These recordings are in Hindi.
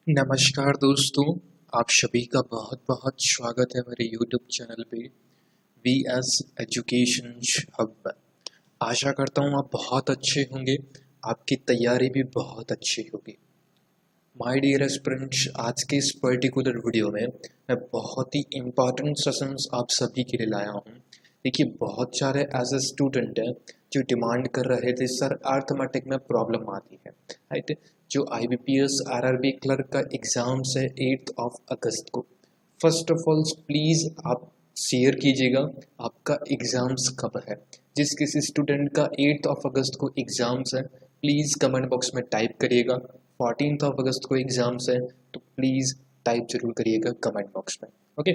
नमस्कार दोस्तों, आप सभी का बहुत बहुत स्वागत है मेरे YouTube चैनल पे वी एस एजुकेशन हब। आशा करता हूँ आप बहुत अच्छे होंगे, आपकी तैयारी भी बहुत अच्छी होगी। माय डियर एस्पिरेंट्स, आज के इस पर्टिकुलर वीडियो में मैं बहुत ही इम्पॉर्टेंट सेशंस आप सभी के लिए लाया हूँ। देखिए, बहुत सारे एज ए स्टूडेंट हैं जो डिमांड कर रहे थे सर अर्थमेटिक में प्रॉब्लम आती है, राइट। जो IBPS RRB क्लर्क का एग्ज़ाम्स है 8 अगस्त को। फर्स्ट ऑफ ऑल प्लीज़ आप शेयर कीजिएगा आपका एग्ज़ाम्स कब है। जिस किसी स्टूडेंट का 8 अगस्त को एग्ज़ाम्स है प्लीज़ कमेंट बॉक्स में टाइप करिएगा। 14 अगस्त को एग्ज़ाम्स है तो प्लीज़ टाइप जरूर करिएगा कमेंट बॉक्स में, ओके।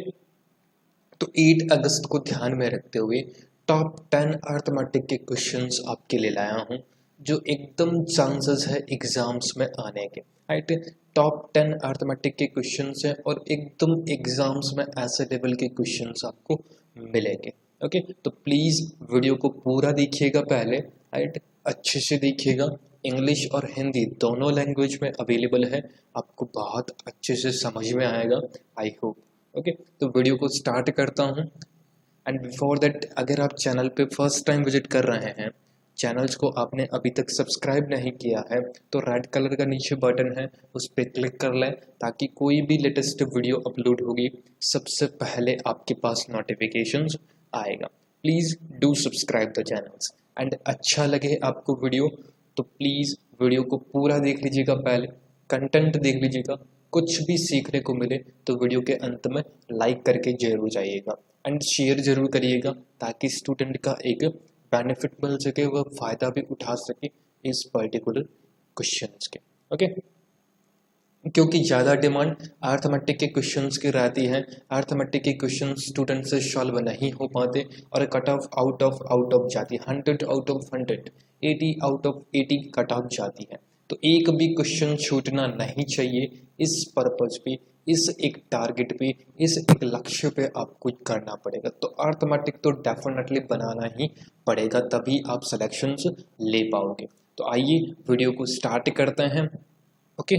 तो 8 अगस्त को ध्यान में रखते हुए टॉप 10 अर्थमेटिक के क्वेश्चंस आपके लिए लाया हूँ जो एकदम चांसेस है एग्जाम्स में आने के, राइट। टॉप 10 अर्थमेटिक के क्वेश्चंस हैं और एकदम एग्जाम्स में ऐसे लेवल के क्वेश्चंस आपको मिलेंगे, ओके। तो प्लीज़ वीडियो को पूरा देखिएगा पहले, राइट। अच्छे से देखिएगा, इंग्लिश और हिंदी दोनों लैंग्वेज में अवेलेबल है, आपको बहुत अच्छे से समझ में आएगा, आई होप, ओके। तो वीडियो को स्टार्ट करता हूँ। एंड बिफोर दैट, अगर आप चैनल पे फर्स्ट टाइम विजिट कर रहे हैं, चैनल्स को आपने अभी तक सब्सक्राइब नहीं किया है तो रेड कलर का नीचे बटन है उस पर क्लिक कर लें ताकि कोई भी लेटेस्ट वीडियो अपलोड होगी सबसे पहले आपके पास नोटिफिकेशंस आएगा। Please do subscribe the channels. And अच्छा लगे आपको वीडियो तो प्लीज़ वीडियो को पूरा देख लीजिएगा, पहले कंटेंट देख लीजिएगा, कुछ भी सीखने को मिले तो वीडियो के अंत में लाइक करके जरूर जाइएगा एंड शेयर जरूर करिएगा ताकि स्टूडेंट का एक बेनिफिट मिल सके, वह फ़ायदा भी उठा सके इस पर्टिकुलर क्वेश्चंस के, ओके। क्योंकि ज़्यादा डिमांड अर्थमेटिक के क्वेश्चंस की रहती है, अर्थमेटिक के क्वेश्चन स्टूडेंट से सॉल्व नहीं हो पाते और कट ऑफ आउट ऑफ जाती है, 100 out of 100, 80 out of 80 cut off जाती है। तो एक भी क्वेश्चन छूटना नहीं चाहिए, इस पर्पज पे, इस एक टारगेट पे, इस एक लक्ष्य पे आपको करना पड़ेगा। तो अर्थमेटिक तो डेफिनेटली बनाना ही पड़ेगा, तभी आप सिलेक्शंस ले पाओगे। तो आइए वीडियो को स्टार्ट करते हैं, ओके।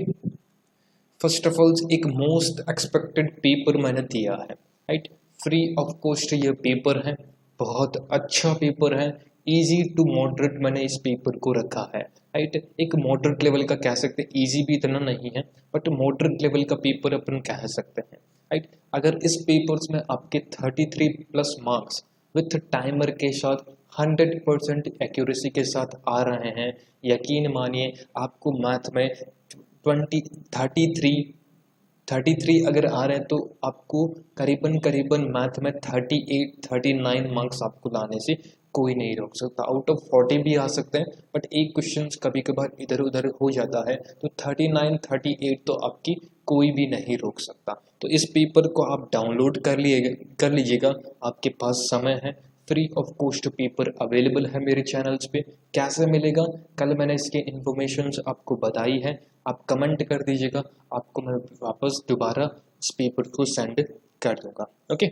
फर्स्ट ऑफ ऑल एक मोस्ट एक्सपेक्टेड पेपर मैंने दिया है, राइट। फ्री ऑफ कॉस्ट ये पेपर है, बहुत अच्छा पेपर है, इजी टू मॉडरेट मैंने इस पेपर को रखा है, राइट। एक मॉडरेट लेवल का कह सकते हैं, इजी भी इतना नहीं है बट मॉडरेट लेवल का पेपर अपन कह सकते हैं, राइट। अगर इस पेपर्स में आपके 33+ मार्क्स विथ टाइमर के साथ 100% एक्यूरेसी के साथ आ रहे हैं, यकीन मानिए आपको मैथ में 33 अगर आ रहे हैं तो आपको करीबन मैथ में 38-39 मार्क्स आपको लाने से कोई नहीं रोक सकता। आउट ऑफ 40 भी आ सकते हैं बट एक क्वेश्चन कभी कभार इधर उधर हो जाता है तो 39-38 तो आपकी कोई भी नहीं रोक सकता। तो इस पेपर को आप डाउनलोड कर लीजिएगा, आपके पास समय है। Free of cost paper available है मेरे चैनल्स पे। कैसे मिलेगा, कल मैंने इसके इन्फॉर्मेशन आपको बताई है, आप कमेंट कर दीजिएगा, आपको मैं वापस दोबारा इस पेपर को सेंड कर दूंगा, ओके।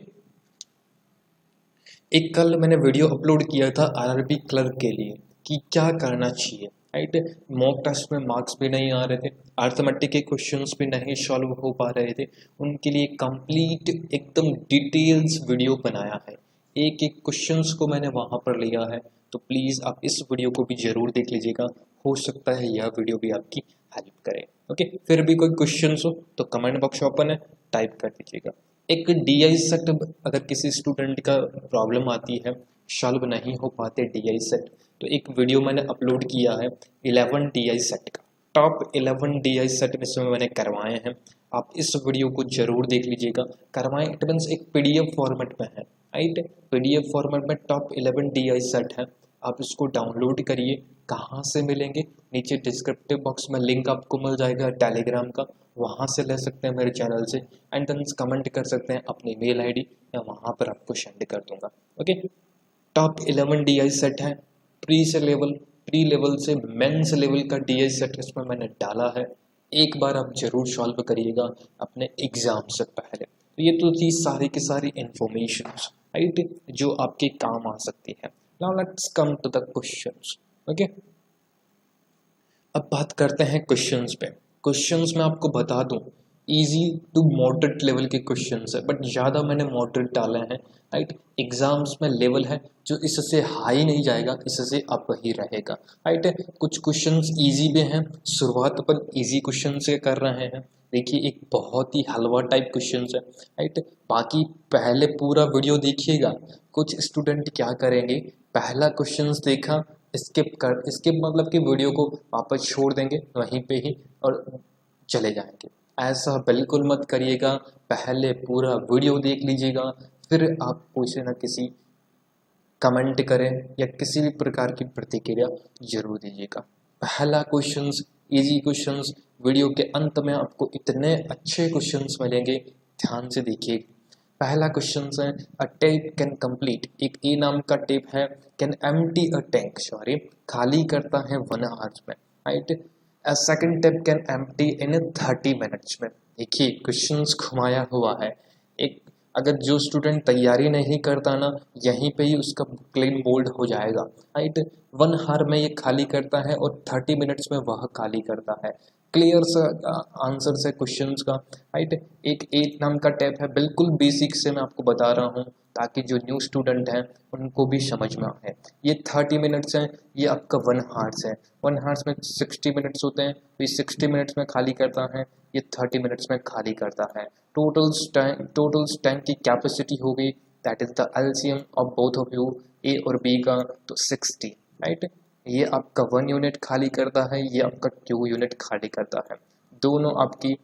एक कल मैंने वीडियो अपलोड किया था RRB क्लर्क के लिए कि क्या करना चाहिए, राइट। मॉक टेस्ट में मार्क्स भी नहीं आ रहे थे, अर्थमेटिक के क्वेश्चंस भी नहीं सॉल्व हो पा रहे थे, उनके लिए कंप्लीट एकदम डिटेल्स वीडियो बनाया है, एक एक क्वेश्चंस को मैंने वहाँ पर लिया है। तो प्लीज़ आप इस वीडियो को भी ज़रूर देख लीजिएगा, हो सकता है यह वीडियो भी आपकी हेल्प करे, ओके। फिर भी कोई क्वेश्चंस हो तो कमेंट बॉक्स ओपन है, टाइप कर दीजिएगा। एक DI सेट अगर किसी स्टूडेंट का प्रॉब्लम आती है, सॉल्व नहीं हो पाते DI सेट, तो एक वीडियो मैंने अपलोड किया है 11 DI सेट का, टॉप 11 DI सेट इसमें मैंने करवाए हैं। आप इस वीडियो को जरूर देख लीजिएगा, करवाएं इट मीन्स एक PDF फॉर्मेट में है, राइट। PDF फॉर्मेट में टॉप 11 DI सेट है, आप इसको डाउनलोड करिए। कहाँ से मिलेंगे, नीचे डिस्क्रिप्टिव बॉक्स में लिंक आपको मिल जाएगा टेलीग्राम का, वहाँ से ले सकते हैं मेरे चैनल से। एंड देन कमेंट कर सकते हैं अपनी मेल ID, मैं वहाँ पर आपको सेंड कर दूंगा, ओके। टॉप 11 DI सेट है, प्री लेवल से मेंस लेवल का DI सेट इसमें मैंने डाला है, एक बार आप जरूर सॉल्व करिएगा अपने एग्जाम से पहले। तो ये तो थी सारी की सारी इंफॉर्मेशंस, राइट, जो आपके काम आ सकती है। Now let's come to the questions, okay. अब बात करते हैं क्वेश्चंस पे। क्वेश्चंस मैं आपको बता दूं, इजी टू मॉडरेट लेवल के क्वेश्चंस है, बट ज़्यादा मैंने मॉडरेट डाले हैं। राइट, एग्जाम्स में लेवल है जो इससे हाई नहीं जाएगा, इससे अप ही रहेगा। राइट, कुछ क्वेश्चंस इजी भी हैं, शुरुआत अपन इजी क्वेश्चन से कर रहे हैं। देखिए एक बहुत ही हलवा टाइप क्वेश्चंस है। राइट, बाकी पहले पूरा वीडियो देखिएगा। कुछ स्टूडेंट क्या करेंगे, पहला क्वेश्चंस देखा, स्किप मतलब कि वीडियो को वापस छोड़ देंगे वहीं पे ही और चले जाएंगे। ऐसा बिल्कुल मत करिएगा, पहले पूरा वीडियो देख लीजिएगा, फिर आप किसी न किसी कमेंट करें या किसी भी प्रकार की प्रतिक्रिया जरूर दीजिएगा। पहला क्वेश्चंस इजी क्वेश्चंस, वीडियो के अंत में आपको इतने अच्छे क्वेश्चंस मिलेंगे, ध्यान से देखिए। पहला क्वेश्चन है, अ टेप कैन कंप्लीट, एक ए नाम का टेप है, can empty a tank, sorry खाली करता है 1 आवर्स में। Right, a second tape can empty in 30 minutes में। देखिए क्वेश्चंस घुमाया हुआ है। एक अगर जो स्टूडेंट तैयारी नहीं करता ना, यहीं पे ही उसका क्लीन बोल्ड हो जाएगा। राइट, 1 आवर में ये खाली करता है और 30 मिनट्स में वह खाली करता है। क्लियर सा आंसर है क्वेश्चंस का। राइट, एक एट नाम का टैप है, बिल्कुल बेसिक से मैं आपको बता रहा हूँ ताकि जो न्यू स्टूडेंट हैं उनको भी समझ में आए। ये 30 मिनट्स हैं, ये आपका 1 हार्स है। 1 हार्स में 60 मिनट्स होते हैं, तो ये 60 मिनट्स में खाली करता है, ये 30 मिनट्स में खाली करता है। टोटल टैंक की कैपेसिटी हो गई, that is the LCM of both of you, A और बी का, तो 60। राइट, ये आपका 1 यूनिट खाली करता है, ये आपका 2 यूनिट खाली करता है। दोनों आपकी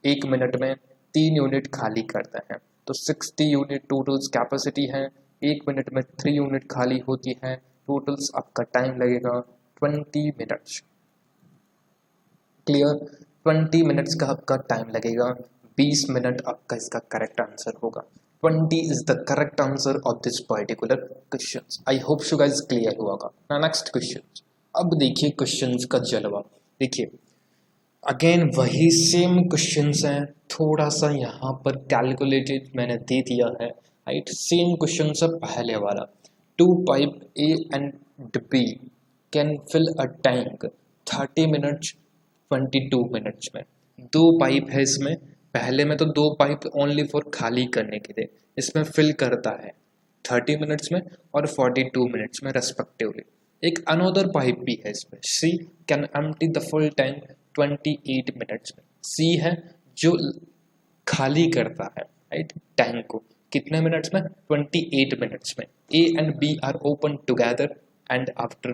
1 मिनट में 3 यूनिट खाली करते हैं, तो 60 यूनिट टोटल्स कैपेसिटी है। 1 मिनट में 3 यूनिट खाली होती है, टोटल्स आपका टाइम लगेगा 20 मिनट्स। क्लियर, 20 मिनट्स का आपका टाइम लगेगा, 20 मिनट आपका इसका करेक्ट आंसर होगा। 20 is the correct answer of this particular questions. I hope you guys clear होगा। Now next question। अब देखिए क्वेश्चंस का जलवा। देखिए अगेन वही सेम क्वेश्चंस हैं, थोड़ा सा यहाँ पर कैलकुलेटेड मैंने दे दिया है। राइट, सेम क्वेश्चन है पहले वाला। 2 pipe A and B can fill a tank 30 minutes 22 minutes में। 2 पाइप है इसमें, पहले में तो 2 पाइप ओनली फॉर खाली करने के लिए, इसमें फिल करता है 30 मिनट्स में और 42 मिनट्स में रेस्पेक्टिवली। एक अनदर पाइप भी है इसमें, C can empty the full tank 28 minutes में। सी है जो खाली करता है राइट टैंक को कितने मिनट्स में, 28 मिनट्स में। A and B are open together and after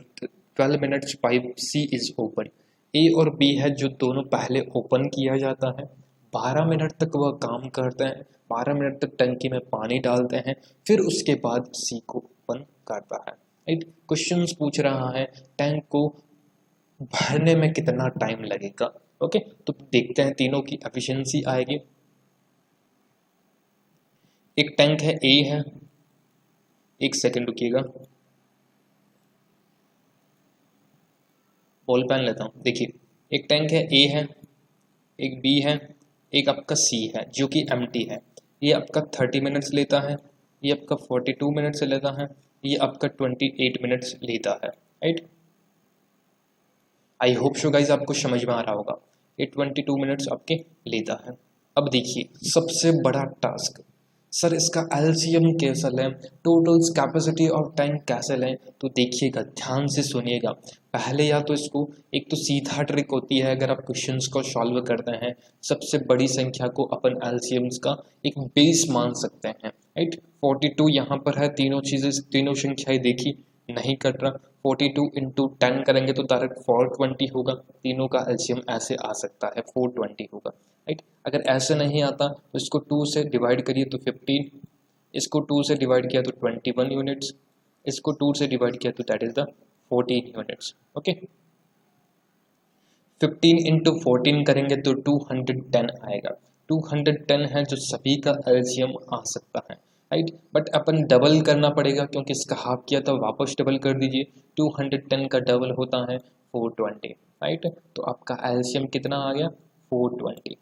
12 minutes pipe C is open. A और बी है जो दोनों पहले ओपन किया जाता है, 12 मिनट तक वह काम करते हैं, 12 मिनट तक टंकी में पानी डालते हैं, फिर उसके बाद सी को ओपन करता है। राइट, क्वेश्चन पूछ रहा है टैंक को भरने में कितना टाइम लगेगा। ओके, तो देखते हैं तीनों की एफिशिएंसी आएगी। एक टैंक है ए है, एक सेकंड रुकिएगा, बॉल पेन लेता हूँ। देखिए एक टैंक है ए है, एक बी है, एक आपका सी है जो कि एम्प्टी है। ये आपका 30 मिनट्स लेता है, ये आपका 42 मिनट्स लेता है, ये आपका 28 मिनट्स लेता है। Right, I hope so guys आपको समझ में आ रहा होगा। ये 22 मिनट्स आपके लेता है। अब देखिए सबसे बड़ा टास्क, सर इसका एलसीएम कैसे लें, टोटल्स कैपेसिटी ऑफ टैंक कैसे लें, तो देखिएगा ध्यान से सुनिएगा। पहले या तो इसको एक तो सीधा ट्रिक होती है, अगर आप क्वेश्चंस को सॉल्व करते हैं सबसे बड़ी संख्या को अपन एलसीएम्स का एक बेस मान सकते हैं। राइट, 42 यहाँ पर है, तीनों चीज़ें तीनों संख्याएं देखी नहीं कर रहा, 42 इंटू 10 करेंगे तो डायरेक्ट 420 होगा, तीनों का एलसीएम ऐसे आ सकता है 420 होगा। राइट, अगर ऐसे नहीं आता तो इसको 2 से डिवाइड करिए तो 15, इसको 2 से डिवाइड किया तो 21 यूनिट्स, इसको 2 से डिवाइड किया तो that is the 14 units. Okay, 15 into 14 करेंगे तो 210 आएगा। 210 है जो सभी का एलसीएम आ सकता है। राइट, बट अपन डबल करना पड़ेगा क्योंकि इसका हाफ किया था, वापस डबल कर दीजिए। 210 का डबल होता है 420। राइट, तो आपका एलसीएम कितना आ गया 420।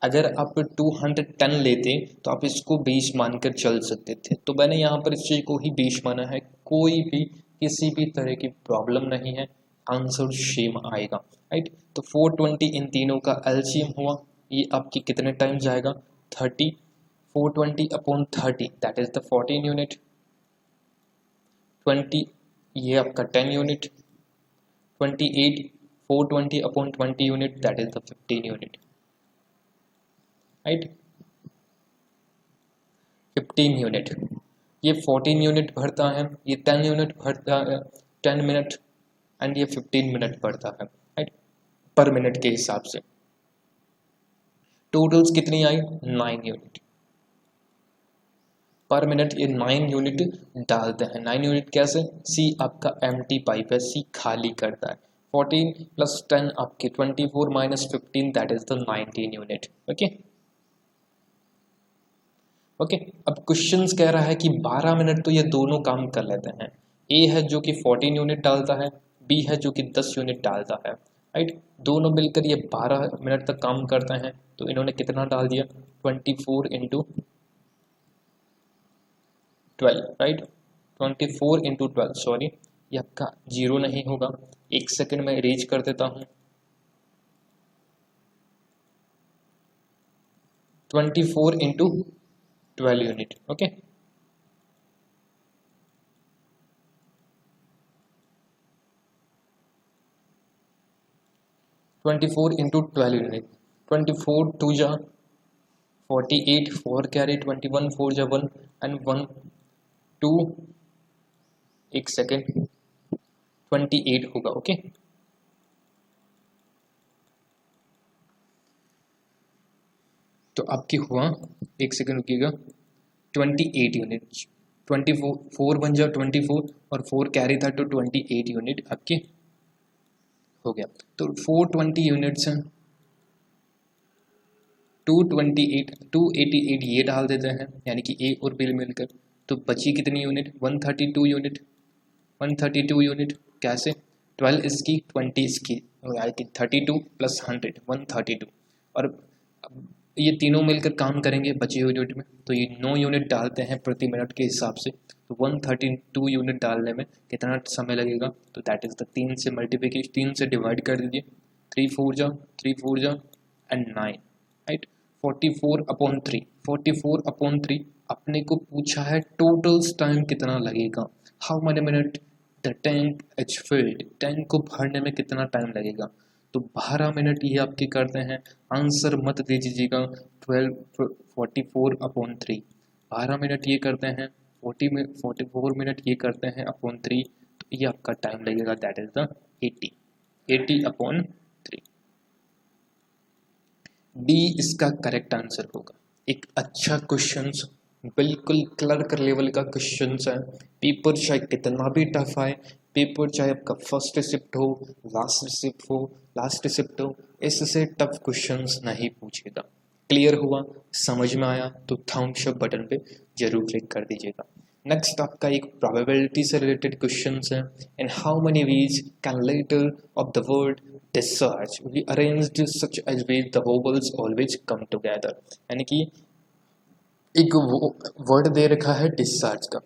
अगर आप 210 लेते तो आप इसको 20 मानकर चल सकते थे, तो मैंने यहाँ पर इस चीज़ को ही 20 माना है। कोई भी किसी भी तरह की प्रॉब्लम नहीं है, आंसर सेम आएगा, राइट। तो 420 इन तीनों का एलसीएम हुआ, ये आपकी कितने टाइम जाएगा 30, 420 upon 30 that is the 14 unit, 20 ये आपका 10 unit, 28 420 upon 20 unit that is the 15 unit, right. 15 unit, ये 14 यूनिट भरता है, ये 10 यूनिट भरता है 10 मिनट, एंड ये 15 मिनट भरता है, राइट, पर मिनट के हिसाब से। टोटल्स कितनी आई 9 यूनिट पर मिनट, ये 9 यूनिट डालते हैं। 9 यूनिट कैसे, सी आपका एम्प्टी पाइप है, सी खाली करता है। 14 प्लस 10 आपके 24 minus 15 that is the 19 unit, okay okay. अब क्वेश्चंस कह रहा है कि 12 मिनट तो ये दोनों काम कर लेते हैं, ए है जो कि 14 यूनिट डालता है, बी है जो कि 10 यूनिट डालता है, राइट। दोनों मिलकर ये 12 मिनट तक काम करते हैं, तो इन्होंने कितना डाल दिया 24 इंटू 12, राइट। 24 इंटू 12, सॉरी ये आपका 0 नहीं होगा, एक सेकंड में इरेज कर देता हूँ। 24 into 12 unit, okay. Twenty four into 12 unit, 24 2 जा 48, 4 कैरी 21, 4 जा 1 एंड 1 2, एक सेकेंड 28 होगा, ओके। तो आपकी हुआ, एक सेकेंड रुकिएगा, 28 यूनिट, 24 बन जाओ 24 और 4 कैरी था तो 28 यूनिट आपके हो गया। तो 420 यूनिट्स हैं, 288 ये डाल देते हैं, यानी कि ए और बी मिलकर, तो बची कितनी यूनिट 132 यूनिट, 132 यूनिट कैसे, 12 इसकी 20 इसकी, यानी कि 32 प्लस 100 132, और ये तीनों मिलकर काम करेंगे बची हुई यूनिट में, तो ये 9 यूनिट डालते हैं प्रति मिनट के हिसाब से, तो 132 यूनिट डालने में कितना समय लगेगा, तो दैट इज द 3 से मल्टीप्लिकेशन, 3 से डिवाइड कर दीजिए, 3 4 जा एंड 9, राइट। 44 अपॉन 3, 44 अपॉन 3 अपने को पूछा है टोटल्स टाइम कितना लगेगा, how many minute the tank is filled, tank को भरने में कितना टाइम लगेगा, तो 12 मिनट ये आपके करते हैं, आंसर मत दे दीजिएगा 44 अपॉन 3, 12 मिनट ये करते हैं, 44 मिनट ये करते हैं अपॉन 3, तो ये आपका टाइम लगेगा that is the 80 upon 3। D इसका करेक्ट आंसर होगा। एक अच्छा क्वेश्चन, बिल्कुल क्लर्क लेवल का क्वेश्चन है, पेपर चाहे कितना भी टफ आए, पेपर चाहे आपका फर्स्ट रिसिप्ट हो, लास्ट रिसिप्ट हो, इससे टफ क्वेश्चंस नहीं पूछेगा। क्लियर हुआ, समझ में आया तो थम्स अप बटन पे जरूर क्लिक कर दीजिएगा। नेक्स्ट आपका एक प्रोबेबिलिटी से रिलेटेड क्वेश्चन है, in how many ways can letter of the word discharge we arranged such as way the vowels always come together, यानी कि एक वर्ड दे रखा है डिस्चार्ज का,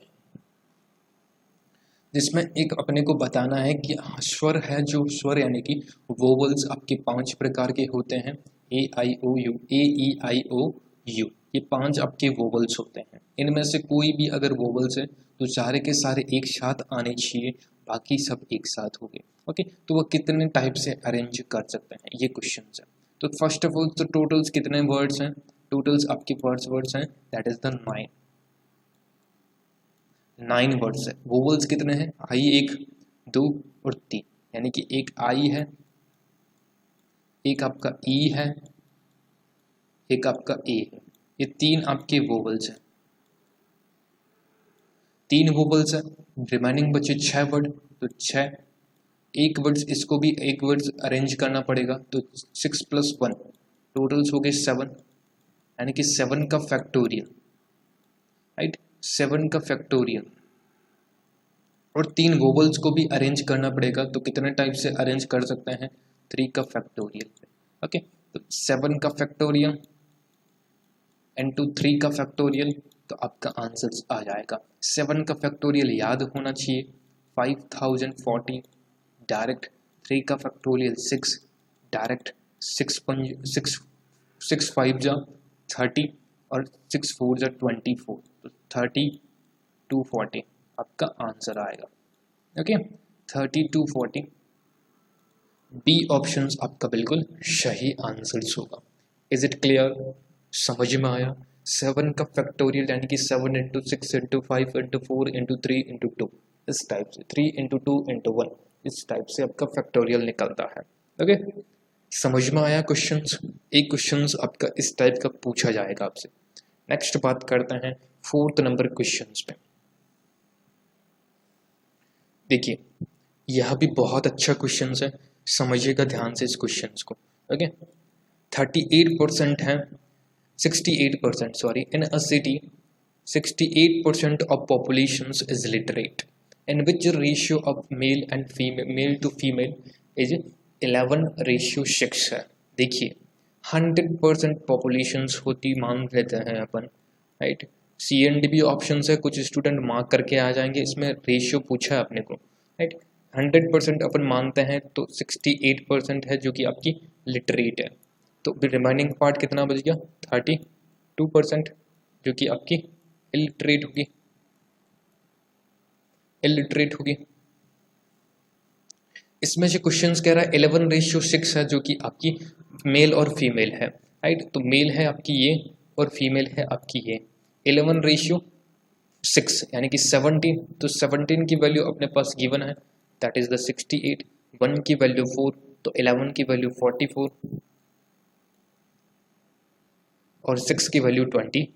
जिसमें एक अपने को बताना है कि स्वर है, जो स्वर यानी कि वोवल्स आपके 5 प्रकार के होते हैं, ए आई ओ you, A E I O you, ये 5 आपके वोवल्स होते हैं। इनमें से कोई भी अगर वोवल्स है तो सारे के सारे एक साथ आने चाहिए, बाकी सब एक साथ हो गए, ओके। तो वो कितने टाइप से अरेंज कर सकते हैं, ये क्वेश्चन है। तो फर्स्ट ऑफ ऑल तो टोटल्स कितने वर्ड्स हैं, टोटल्स आपके वर्ड्स हैं दैट इज द 9 वर्ड्स है। वोवल्स कितने हैं, आई 1 2 और 3, यानी कि एक आई है, एक आपका ई है, एक आपका ए है, ये 3 आपके वोवल्स हैं, 3 वोवल्स है, रिमेनिंग बचे 6 वर्ड, तो 6, एक वर्ड्स इसको भी एक वर्ड्स अरेंज करना पड़ेगा, तो 6 प्लस 1 टोटल्स हो गए 7, यानी कि 7 का फैक्टोरियल, राइट, 7 का फैक्टोरियल, और 3 वोवल्स को भी अरेंज करना पड़ेगा, तो कितने टाइप से अरेंज कर सकते हैं, 3 का फैक्टोरियल, ओके। तो 7 का फैक्टोरियल इनटू 3 का फैक्टोरियल, तो आपका आंसर आ जाएगा। 7 का फैक्टोरियल याद होना चाहिए 5040, डायरेक्ट 3 का फैक्टोरियल 6, डायरेक्ट 6 5 जा 30 और 6 4 जा 24, तो 30 to 40 आपका आंसर आएगा। ओके 30 to 40 बी ऑप्शन आपका बिल्कुल सही आंसर होगा। Is it clear? समझ में आया? 7 का फैक्टोरियल यानी कि 7 into 6 into 5 into 4 into 3 into 2, इस टाइप से 3 इंटू 2 इंटू 1, इस टाइप से आपका फैक्टोरियल निकलता है। ओके समझ में आया क्वेश्चंस? एक क्वेश्चंस आपका इस टाइप का पूछा जाएगा आपसे। नेक्स्ट बात करते हैं 4th नंबर क्वेश्चंस पे। देखिए यह भी बहुत अच्छा क्वेश्चन है, समझिएगा ध्यान से इस क्वेश्चन को। ओके 38% है 68% sorry in a city 68% of populations is literate, in which ratio of male to female is 11:6 है। देखिए 100% पॉपुलेशंस होती मान लेते हैं अपन, राइट। CNDB ऑप्शन है, कुछ स्टूडेंट मार्क करके आ जाएंगे, इसमें रेशियो पूछा है अपने को, राइट। 100% अपन मानते हैं तो 68% है जो कि आपकी लिटरेट है, तो रिमाइनिंग पार्ट कितना बच गया 32% जो कि आपकी इलिटरेट होगी। इसमें जो क्वेश्चंस कह रहा है 11:6 है जो कि आपकी मेल और फीमेल है, राइट। तो मेल है आपकी ये और फीमेल है आपकी ये। 11:6 यानी कि 17, तो 17 की वैल्यू अपने पास गिवन है, दैट इज द 68। 1 की वैल्यू 4, तो 11 की वैल्यू 44 और 6 की वैल्यू 24।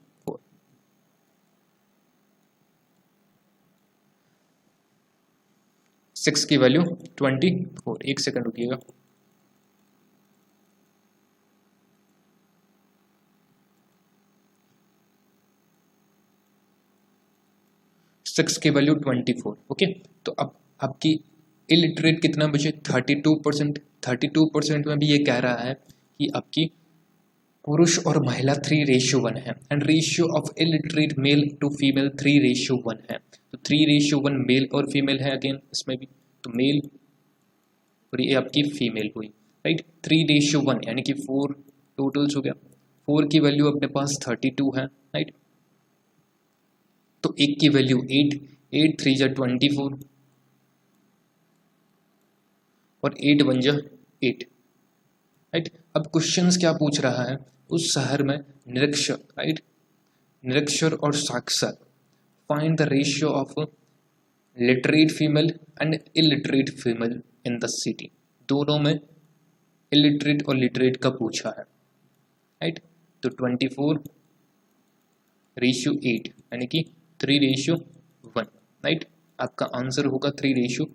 6 की वैल्यू 24। एक सेकंड रुकिएगा। सिक्स की वैल्यू 24। ओके तो अब आपकी इलिटरेट कितना बचे 32%। 32% में भी ये कह रहा है कि आपकी पुरुष और महिला 3:1 है, and ratio of illiterate male to female 3:1 है। तो 3:1 मेल और फीमेल है अगेन इसमें भी, तो मेल और ये आपकी फीमेल हुई, राइट। 3:1 यानी कि 4 टोटल्स हो गया। 4 की वैल्यू अपने पास 32 है, राइट। तो 1 की वैल्यू 8, 8 3 जा 24 और 8 1 जा 8, राइट। अब क्वेश्चंस क्या पूछ रहा है, उस शहर में निरक्षर, राइट, निरक्षर और साक्षर, find the ratio of literate female and illiterate female in the city. दोनों में इलिटरेट और लिटरेट का पूछा है, राइट। तो 24 रेशियो 8 यानी कि 3:1, राइट। आपका आंसर होगा 3:1।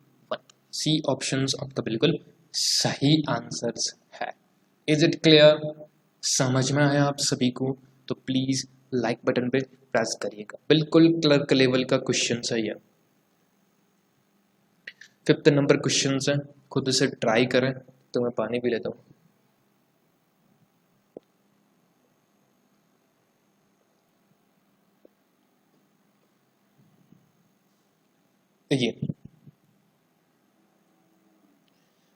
सी ऑप्शन आपका बिल्कुल सही आंसर है। Is it clear? समझ में आया आप सभी को? तो प्लीज लाइक बटन पे प्रेस करिएगा, बिल्कुल क्लर्क लेवल का क्वेश्चन है ये। 5th नंबर क्वेश्चन है, खुद से ट्राई करें। तो मैं पानी पी लेता हूँ। ये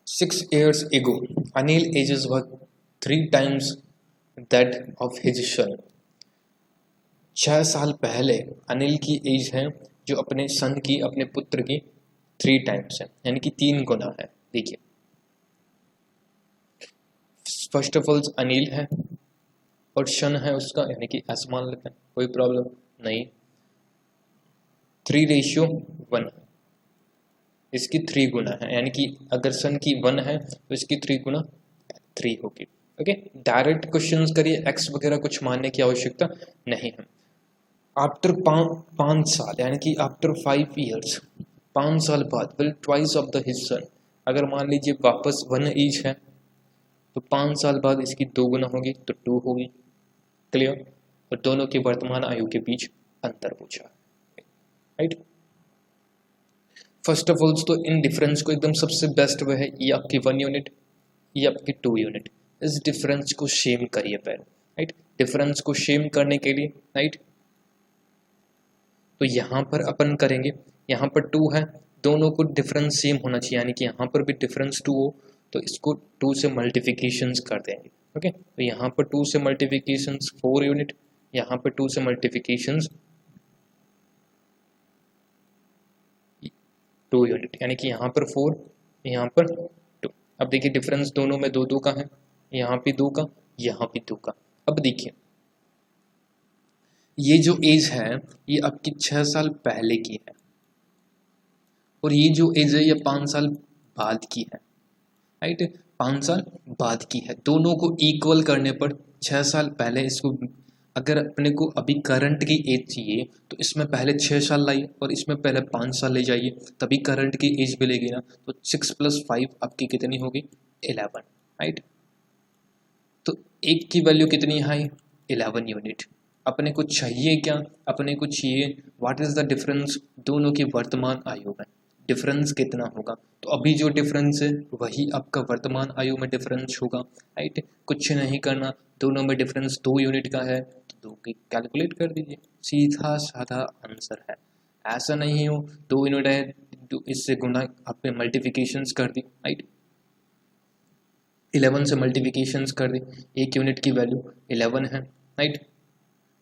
6 years ago, Anil ages was 3 times that of his son. 6 साल पहले अनिल की एज है जो अपने सन की, अपने पुत्र की 3 टाइम्स है, यानी कि 3 गुना है। देखिए फर्स्ट ऑफ ऑल अनिल है और सन है उसका, यानी कि ऐसे मान लेते हैं, कोई प्रॉब्लम नहीं। 3:1 इसकी 3 गुना है, यानी कि अगर सन की 1 है तो इसकी 3 गुना 3 होगी। ओके डायरेक्ट क्वेश्चंस करिए, एक्स वगैरह कुछ मानने की आवश्यकता नहीं है। आफ्टर 5 साल यानी कि आफ्टर 5 years, 5 साल बाद will twice of the his son. अगर मान लीजिए वापस 1 ईच है तो 5 साल बाद इसकी 2 गुना होगी तो 2 होगी। क्लियर? और दोनों की वर्तमान आयु के बीच अंतर पूछा, राइट। फर्स्ट ऑफ ऑल तो इन डिफरेंस को एकदम सबसे बेस्ट वे है, ये आपकी 1 यूनिट, ये आपकी 2 यूनिट। इस डिफरेंस को शेम करिए पहले, राइट। डिफरेंस को शेम करने के लिए, राइट, तो यहाँ पर अपन करेंगे, यहाँ पर 2 है दोनों को डिफरेंस सेम होना चाहिए, यानी कि यहाँ पर भी डिफरेंस 2 हो तो इसको 2 से मल्टीप्लिकेशंस कर देंगे। ओके, तो यहाँ पर 2 से मल्टीप्लिकेशंस 4 यूनिट, यहाँ पर 2 से मल्टीप्लिकेशंस 2 यूनिट, यानी कि यहाँ पर 4, यहाँ पर 2। अब देखिए डिफरेंस दोनों में 2 2 का है, यहाँ भी 2 का, यहाँ भी 2 का। अब देखिए ये जो एज है ये आपकी 6 साल पहले की है, और ये जो एज है ये 5 साल बाद की है, राइट। 5 साल बाद की है, दोनों को इक्वल करने पर 6 साल पहले इसको, अगर अपने को अभी करंट की एज चाहिए तो इसमें पहले 6 साल लाइए और इसमें पहले 5 साल ले जाइए, तभी करंट की एज मिलेगी ना। तो 6 + 5 आपकी कितनी होगी? 11, राइट। तो एक की वैल्यू कितनी है? 11 यूनिट। अपने को चाहिए क्या? अपने को चाहिए व्हाट इज द डिफरेंस दोनों की वर्तमान आयु में, डिफरेंस कितना होगा। तो अभी जो डिफरेंस है वही आपका वर्तमान आयु में डिफरेंस होगा, राइट। कुछ नहीं करना, दोनों में डिफरेंस 2 यूनिट का है तो 2 की कैलकुलेट कर दीजिए, सीधा साधा आंसर है। ऐसा नहीं हो 2 यूनिट है तो इससे गुना आपने मल्टीप्लिकेशंस कर दी, राइट। 11 से मल्टीप्लिकेशंस कर दी, 1 यूनिट की वैल्यू 11 है, राइट।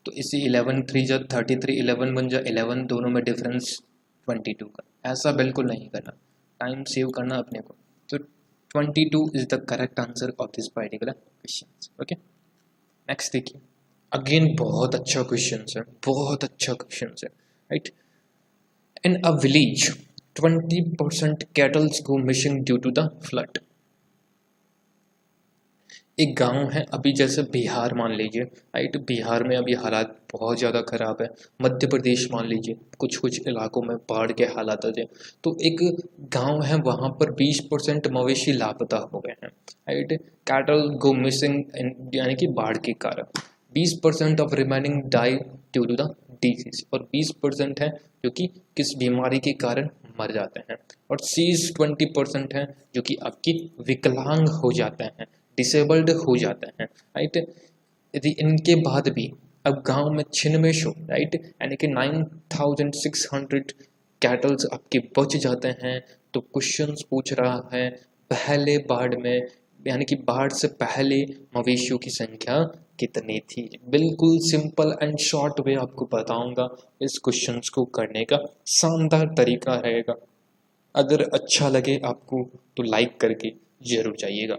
तो इसी 11 3 जा 33, 11 बन जा 11, दोनों में डिफरेंस 22 का। ऐसा बिल्कुल नहीं करना, टाइम सेव करना अपने को। तो 22 is the correct answer of this particular question. Okay, next देखिए, अगेन बहुत अच्छा क्वेश्चन है, बहुत अच्छा क्वेश्चन है, right. In a village 20% cattles go missing due to the flood. एक गांव है, अभी जैसे बिहार मान लीजिए, राइट। बिहार में अभी हालात बहुत ज़्यादा ख़राब है, मध्य प्रदेश मान लीजिए, कुछ कुछ इलाकों में बाढ़ के हालात है। तो एक गांव है, वहाँ पर 20% मवेशी लापता हो गए हैं, राइट। कैटल गो मिसिंग यानी कि बाढ़ के कारण। 20% of remaining die due to the disease, और 20% है जो कि किस बीमारी के कारण मर जाते हैं, और सीज 20% है जो कि आपकी विकलांग हो जाते हैं, डिसेबल्ड हो जाते हैं, राइट। यदि इनके बाद भी अब गांव में छिन्मेशो, राइट, यानी कि 9600 कैटल्स आपके बच जाते हैं, तो क्वेश्चंस पूछ रहा है पहले बाढ़ में, यानी कि बाढ़ से पहले मवेशियों की संख्या कितनी थी। बिल्कुल सिंपल एंड शॉर्ट वे आपको बताऊंगा, इस क्वेश्चंस को करने का शानदार तरीका रहेगा। अगर अच्छा लगे आपको तो लाइक करके जरूर जाइएगा।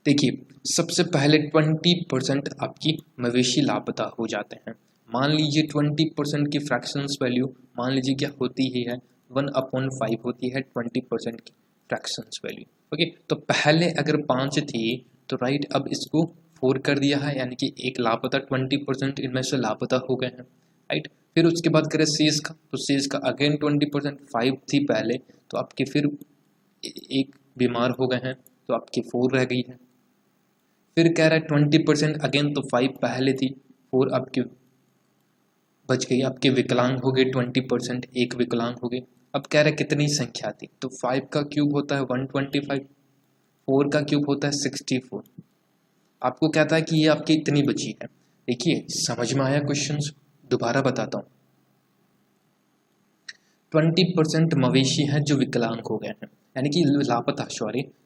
देखिए, सबसे पहले 20% आपकी मवेशी लापता हो जाते हैं। मान लीजिए 20% की फ्रैक्शंस वैल्यू मान लीजिए क्या होती ही है, 1/5 होती है 20% की फ्रैक्शंस वैल्यू। ओके, तो पहले अगर 5 थी तो राइट, अब इसको 4 कर दिया है, यानी कि एक लापता 20% इनमें से लापता हो गए हैं, राइट। फिर उसके बाद करें शेष का, तो शेष का अगेन 20%, 5 थी पहले तो आपके फिर एक बीमार हो गए हैं तो आपकी 4 रह गई है। फिर कह रहा है 20% अगेन, तो 5 पहले थी, 4 आपकी बच गई, आपके विकलांग हो गए 20%, एक विकलांग हो गए। अब कह रहा है कितनी संख्या थी, तो 5 का क्यूब होता है 125, 4 का क्यूब होता है 64। आपको कहता है कि ये आपकी इतनी बची है। देखिए समझ में आया क्वेश्चन, दोबारा बताता हूँ। 20% मवेशी हैं जो विकलांग हो गए हैं, यानी कि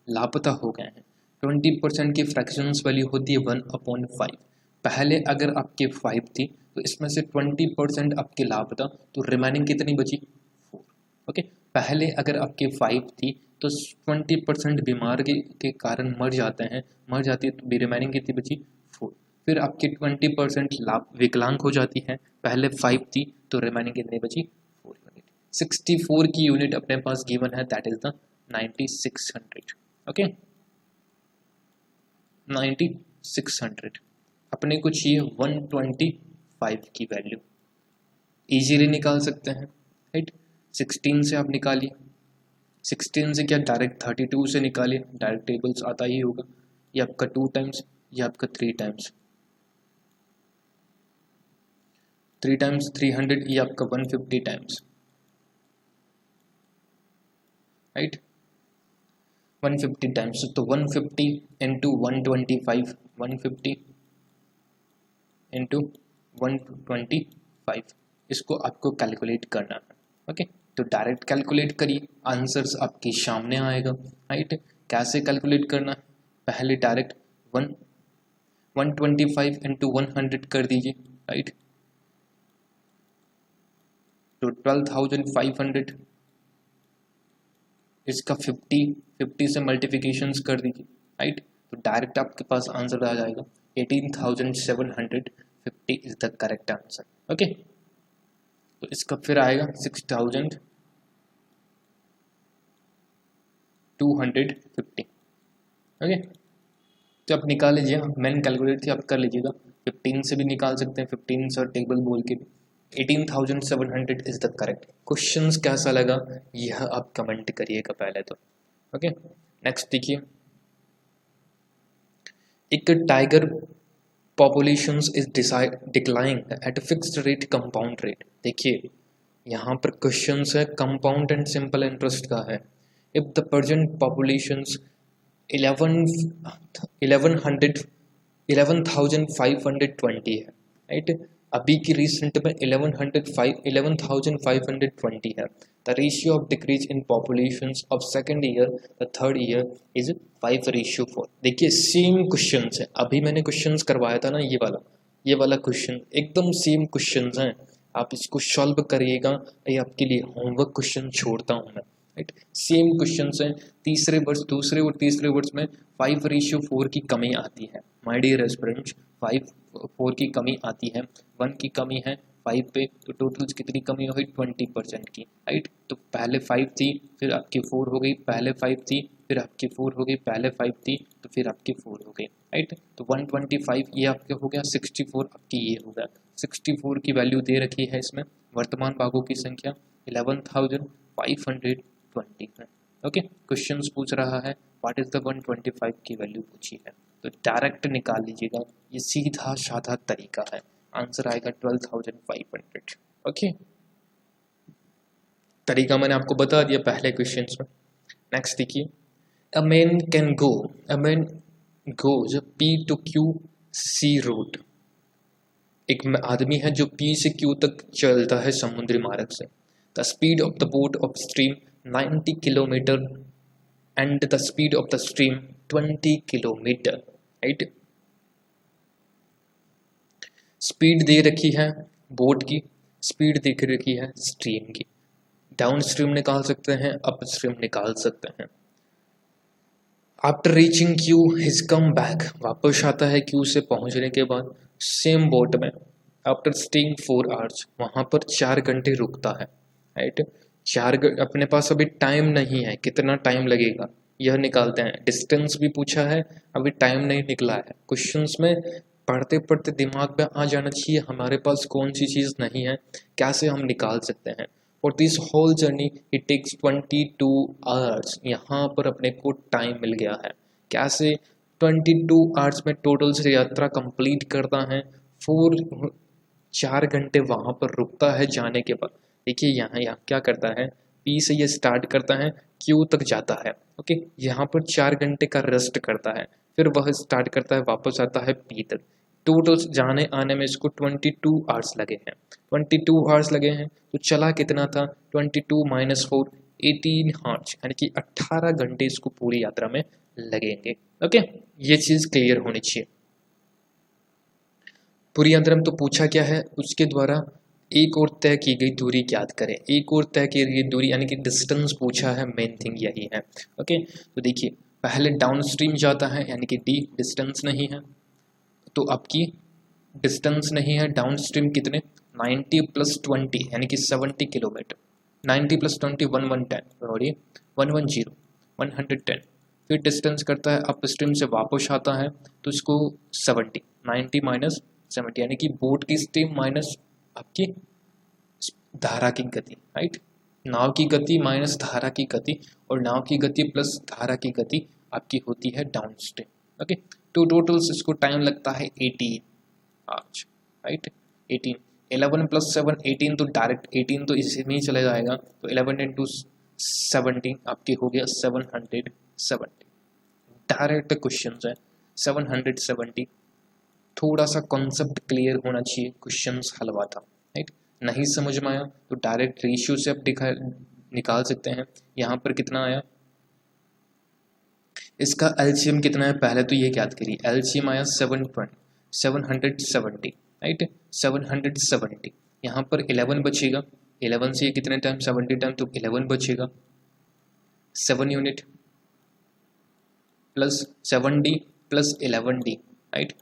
लापता हो गए हैं। 20% की फ्रैक्शंस वैल्यू होती है 1/5। पहले अगर आपके 5 थी तो इसमें से 20% आपके लापता, तो रिमेनिंग कितनी बची? 4। ओके, पहले अगर आपके 5 थी तो 20% बीमार के कारण मर जाती है, तो रिमेनिंग कितनी बची? 4। फिर आपकी 20% विकलांग हो जाती है, पहले 5 थी तो रिमेनिंग कितनी बची? 64 की यूनिट अपने पास गिवन है, दैट इज द 9600। ओके, 9600 अपने को चाहिए 125 की वैल्यू, इजीली निकाल सकते हैं, राइट। 16 से आप निकालिए, 16 से क्या डायरेक्ट 32 से निकालिए, डायरेक्ट टेबल्स आता ही होगा। ये आपका 2 टाइम्स, ये आपका 3 टाइम्स, 3 टाइम्स 300, ये आपका 150 टाइम्स, राइट। 150 टाइम्स, तो 150 इंटू 125, 150 इंटू 125, इसको आपको कैलकुलेट करना है। ओके, तो डायरेक्ट कैलकुलेट करिए, आंसर्स आपके सामने आएगा। राइट, कैसे कैलकुलेट करना है? पहले डायरेक्ट 125 इंटू 100 कर दीजिए। राइट, तो 12,500, इसका 50 से मल्टीप्लिकेशंस कर दीजिए। राइट, तो डायरेक्ट आपके पास आंसर आ जाएगा 18,750 is the correct answer. Okay, तो इसका फिर आएगा 6,250। ओके, तो आप निकाल लीजिए, मैंने कैलकुलेट थी, आप कर लीजिएगा। 15 से भी निकाल सकते हैं, 15 से टेबल बोल के भी। 18,700 इज द करेक्ट। क्वेश्चन कैसा लगा यह आप कमेंट करिएगा पहले तो। ओके, नेक्स्ट देखिए, एक tiger populations is declining at fixed rate compound rate. देखिए यहाँ पर क्वेश्चंस है कंपाउंड एंड सिंपल इंटरेस्ट का है। इफ द प्रेजेंट पॉपुलेशंस 11,520 है। राइट, अभी की रिसेंट में 11,520 है। The ratio of decrease in populations of second year the third year is 5:4। देखिए सेम क्वेश्चन है, अभी मैंने क्वेश्चन करवाया था ना, ये वाला क्वेश्चन एकदम सेम क्वेश्चन हैं। आप इसको सॉल्व करिएगा, ये आपके लिए होमवर्क क्वेश्चन छोड़ता हूँ मैं। राइट, सेम क्वेश्चन हैं। तीसरे वर्ष, दूसरे और तीसरे वर्ष में 5:4 की कमी आती है। माय डियर एस्पिरेंट्स, 5:4 की कमी आती है, 1 की कमी है 5 पे, तो टोटल कितनी कमी हो गई 20% की। राइट, तो पहले 5 थी, फिर आपकी 4 हो गई, पहले 5 थी, फिर आपकी 4 हो गई, पहले 5 थी, तो फिर आपकी 4 हो गई। राइट, तो 125 ये आपके हो गया, 64 आपकी ये हो गया। 64 की वैल्यू दे रखी है इसमें, वर्तमान भागों की संख्या 11,520 है। ओके, क्वेश्चन पूछ रहा है व्हाट इज द 125 की वैल्यू पूछी है, तो डायरेक्ट निकाल लीजिएगा, ये सीधा साधा तरीका है। आंसर आएगा 12,500। ओके, तरीका मैंने आपको बता दिया पहले क्वेश्चन में। नेक्स्ट देखिए, a man goes P to Q सी रोड। एक आदमी है जो P से Q तक चलता है समुद्री मार्ग से। The speed of the boat of stream 90 kilometre and the speed of the stream 20 kilometre. Right, speed दे रखी है बोट की, स्पीड देख रखी है स्ट्रीम की। डाउन स्ट्रीम निकाल सकते हैं, अप स्ट्रीम निकाल सकते हैं। After reaching Q his come back, वापस आता है क्यू से पहुंचने के बाद सेम बोट में। आफ्टर स्टेइंग 4 आवर्स, वहां पर 4 घंटे रुकता है। राइट, अपने पास अभी टाइम नहीं है, कितना टाइम लगेगा यह निकालते हैं। डिस्टेंस भी पूछा है, अभी टाइम नहीं निकला है। क्वेश्चंस में पढ़ते पढ़ते दिमाग में आ जाना चाहिए हमारे पास कौन सी चीज़ नहीं है, कैसे हम निकाल सकते हैं। For this whole journey it takes 22 hours. यहाँ पर अपने को टाइम मिल गया है, कैसे 22 आवर्स में टोटल से यात्रा कंप्लीट करता है। 4 घंटे वहाँ पर रुकता है जाने के बाद। देखिए यहाँ क्या करता है, पी से ये स्टार्ट करता है, क्यू तक जाता है। ओके, यहाँ पर 4 घंटे का रेस्ट करता है, फिर वह स्टार्ट करता है, वापस आता है पी तक। टोटल जाने आने में इसको 22 आवर्स लगे हैं। 22 आवर्स लगे हैं, तो चला कितना था 22 माइनस 4 18 आवर्स, यानी कि 18 घंटे इसको पूरी यात्रा में लगेंगे। ओके, ये चीज़ क्लियर होनी चाहिए। पूरी यात्रा में तो पूछा क्या है, उसके द्वारा एक और तय की गई दूरी ज्ञात करें। एक और तय की गई दूरी यानी कि डिस्टेंस पूछा है, मेन थिंग यही है। ओके, तो देखिए पहले डाउन स्ट्रीम जाता है यानी कि डी, डिस्टेंस नहीं है, तो आपकी डिस्टेंस नहीं है डाउन स्ट्रीम कितने 90 + 20 यानी कि 70 किलोमीटर। 90 + 20 110 और ये 110 110। फिर डिस्टेंस करता है अप स्ट्रीम से वापस आता है, तो इसको 70 90 माइनस 70 यानी कि बोट की स्ट्रीम माइनस आपकी धारा की गति। राइट, नाव की गति माइनस धारा की गति, और नाव की गति प्लस धारा की गति आपकी होती है डाउन स्ट्रीम। ओके, तो टोटल इसको टाइम लगता है 18 आवर्स। राइट, 18 11 + 7 18, तो डायरेक्ट 18 तो इसी में ही चले जाएगा, तो 11 × 70 आपके हो गया 770। डायरेक्ट क्वेश्चन है 770। थोड़ा सा कॉन्सेप्ट क्लियर होना चाहिए, क्वेश्चन हलवा था। राइट, नहीं समझ में आया तो डायरेक्ट रेशियो से आप निकाल सकते हैं। यहाँ पर कितना आया, इसका एलसीएम कितना है पहले तो ये याद करिए। एलसीएम आया 770 राइट, 770। यहाँ पर 11 बचेगा, 11 से ये कितने टाइम 70 टाइम तो 11 बचेगा, 7 unit plus 7D plus 11D right,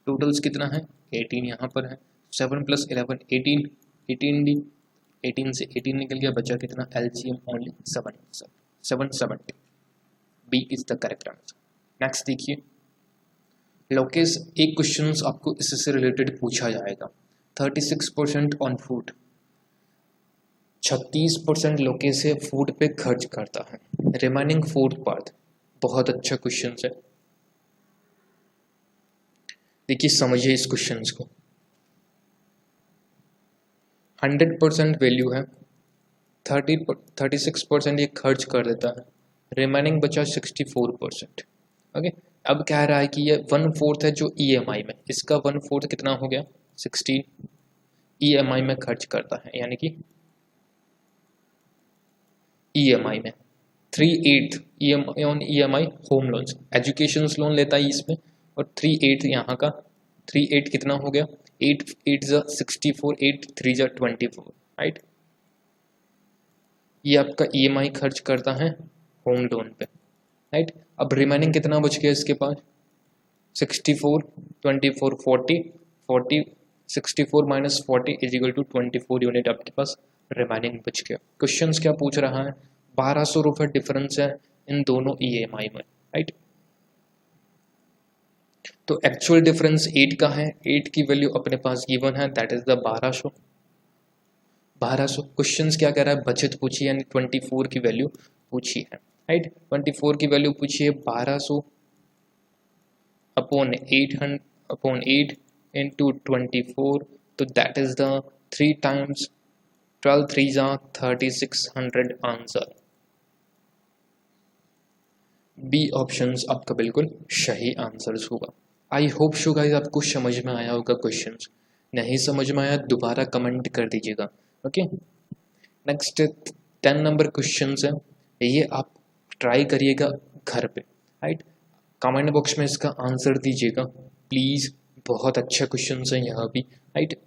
totals कितना है 18 यहाँ पर है। 7 प्लस 11 18, 18D, 18 से 18 निकल गया, बचा कितना LCM only 770। B is the correct answer. Next देखिए, लोकेस एक क्वेश्चन आपको इससे रिलेटेड पूछा जाएगा। 36% ऑन फूड, 36% लोकेस से फूड पे खर्च करता है, रिमेनिंग 4 पार्ट। बहुत अच्छा क्वेश्चन है, देखिए समझिए इस क्वेश्चन को। 100% वैल्यू है, 36% ये खर्च कर देता है, रिमेनिंग बचा 64%। ओके, अब कह रहा है कि ये 1/4 है जो ईएमआई में, इसका 1/4 कितना हो गया 16 ईएमआई में खर्च करता है, यानी कि ईएमआई में 3/8 EMI on EMI home loans, education loan लेता है इसमें, और 3/8 यहाँ का 3/8 कितना हो गया 8 8 जा 64, 8 3 जा 24 राइट। ये आपका ईएमआई खर्च करता है होम लोन पे राइट। अब रिमेनिंग कितना बच गया इसके पास 64, 24 40, 40 64 minus 40 is equal to 24 unit आपके पास रिमेनिंग बच गया। क्वेश्चन क्या पूछ रहा है, 1200 रुपये डिफरेंस है इन दोनों ईएमआई में राइट। तो एक्चुअल डिफरेंस 8 का है, 8 की वैल्यू अपने पास गिवन है, दैट इज द 1200। क्वेश्चन क्या कह रहा है, बचत पूछी यानी 24 की वैल्यू पूछी है राइट। 24 की वैल्यू पूछी है 1200 अपॉन 8 इंटू 24, तो दैट इज द 3 टाइम्स 12 3 जा 3600 आंसर। बी ऑप्शन आपका बिल्कुल सही आंसर्स होगा। आई होप शो गाइस आपको समझ में आया होगा क्वेश्चंस, नहीं समझ में आया दोबारा कमेंट कर दीजिएगा। ओके, नेक्स्ट 10 नंबर क्वेश्चंस है, ये आप ट्राई करिएगा घर पे राइट, कमेंट बॉक्स में इसका आंसर दीजिएगा प्लीज़, बहुत अच्छा क्वेश्चन है यहाँ भी राइट।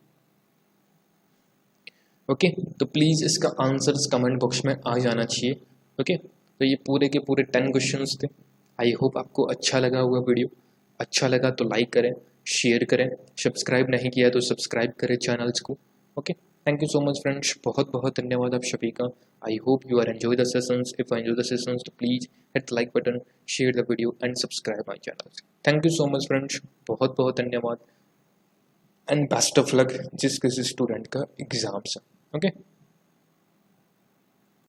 ओके, तो प्लीज़ इसका आंसर्स कमेंट बॉक्स में आ जाना चाहिए। ओके, तो ये पूरे के पूरे 10 क्वेश्चंस थे। आई होप आपको अच्छा लगा हुआ वीडियो, अच्छा लगा तो लाइक करें, शेयर करें, सब्सक्राइब नहीं किया तो सब्सक्राइब करें चैनल्स को। Okay, thank you so much friends, बहुत बहुत धन्यवाद आप सभी का। I hope you are enjoy the sessions. If I enjoy the sessions तो please hit the like button, share the video and subscribe my channel. Thank you so much friends, बहुत बहुत धन्यवाद एंड बेस्ट ऑफ लक जिस किसी स्टूडेंट का एग्जाम्स है। ओके।